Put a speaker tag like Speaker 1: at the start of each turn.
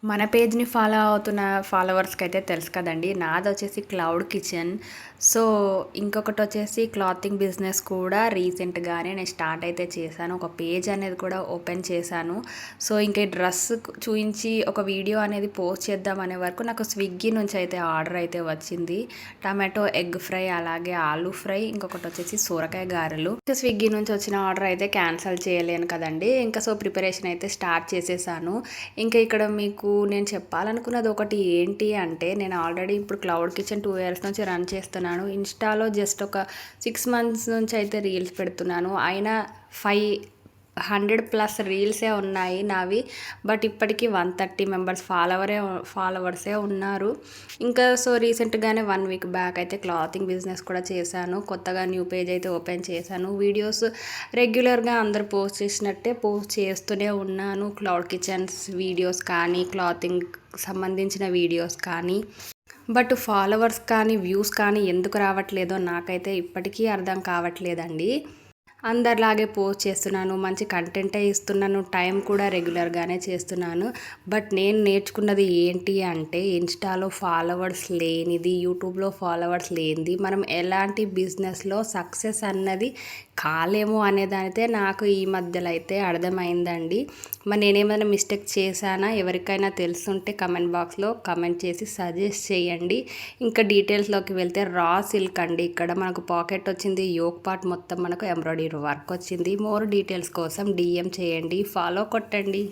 Speaker 1: మన పేజ్ని ఫాలో అవుతున్న ఫాలోవర్స్కి అయితే తెలుసు కదండి. నాది వచ్చేసి క్లౌడ్ కిచెన్. సో ఇంకొకటి వచ్చేసి క్లాతింగ్ బిజినెస్ కూడా రీసెంట్గానే నేను స్టార్ట్ అయితే చేశాను. ఒక పేజ్ అనేది కూడా ఓపెన్ చేశాను. సో ఇంకా ఈ డ్రెస్ చూయించి ఒక వీడియో అనేది పోస్ట్ చేద్దాం అనే వరకు నాకు స్విగ్గీ నుంచి అయితే ఆర్డర్ అయితే వచ్చింది. టమాటో ఎగ్ ఫ్రై, అలాగే ఆలూ ఫ్రై, ఇంకొకటి వచ్చేసి సొరకాయ గారెలు. స్విగ్గీ నుంచి వచ్చిన ఆర్డర్ అయితే క్యాన్సిల్ చేయలేను కదండి. ఇంకా సో ప్రిపరేషన్ అయితే స్టార్ట్ చేసేసాను. ఇంకా ఇక్కడ మీకు నేను చెప్పాలనుకున్నది ఒకటి ఏంటి అంటే, నేను ఆల్రెడీ ఇప్పుడు క్లౌడ్ కిచెన్ 2 ఇయర్స్ నుంచి రన్ చేస్తున్నాను. ఇన్స్టాలో జస్ట్ ఒక 6 మంత్స్ నుంచి అయితే రీల్స్ పెడుతున్నాను. అయినా 500+ రీల్సే ఉన్నాయి నావి. బట్ ఇప్పటికీ 130 మెంబర్స్ ఫాలోవర్సే ఉన్నారు. ఇంకా సో రీసెంట్గానే 1 వీక్ బ్యాక్ అయితే క్లాతింగ్ బిజినెస్ కూడా చేశాను. కొత్తగా న్యూ పేజ్ అయితే ఓపెన్ చేశాను. వీడియోస్ రెగ్యులర్గా అందరు పోస్ట్ చేసినట్టే పోస్ట్ చేస్తూనే ఉన్నాను. క్లౌడ్ కిచెన్స్ వీడియోస్ కానీ, క్లాతింగ్ సంబంధించిన వీడియోస్ కానీ. బట్ ఫాలోవర్స్ కానీ, వ్యూస్ కానీ ఎందుకు రావట్లేదో నాకైతే ఇప్పటికీ అర్థం కావట్లేదండి. అందరిలాగే పోస్ట్ చేస్తున్నాను, మంచి కంటెంటే ఇస్తున్నాను, టైం కూడా రెగ్యులర్గానే చేస్తున్నాను. బట్ నేను నేర్చుకున్నది ఏంటి అంటే, ఇన్స్టాలో ఫాలోవర్స్ లేనిది, యూట్యూబ్లో ఫాలోవర్స్ లేనిది మనం ఎలాంటి బిజినెస్లో సక్సెస్ అన్నది కాలేము అనేదైతే నాకు ఈ మధ్యలో అయితే అర్థమైందండి. మరి నేనేమైనా మిస్టేక్ చేశానా? ఎవరికైనా తెలుసుంటే కమెంట్ బాక్స్లో కమెంట్ చేసి సజెస్ట్ చేయండి. ఇంకా డీటెయిల్స్లోకి వెళ్తే రా సిల్క్ అండి. ఇక్కడ మనకు పాకెట్ వచ్చింది, యోక్ పార్ట్ మొత్తం మనకు ఎంబ్రాయిడరీ వర్క్ వచ్చింది. మోర్ డీటెయిల్స్ కోసం DM చేయండి, ఫాలో కొట్టండి.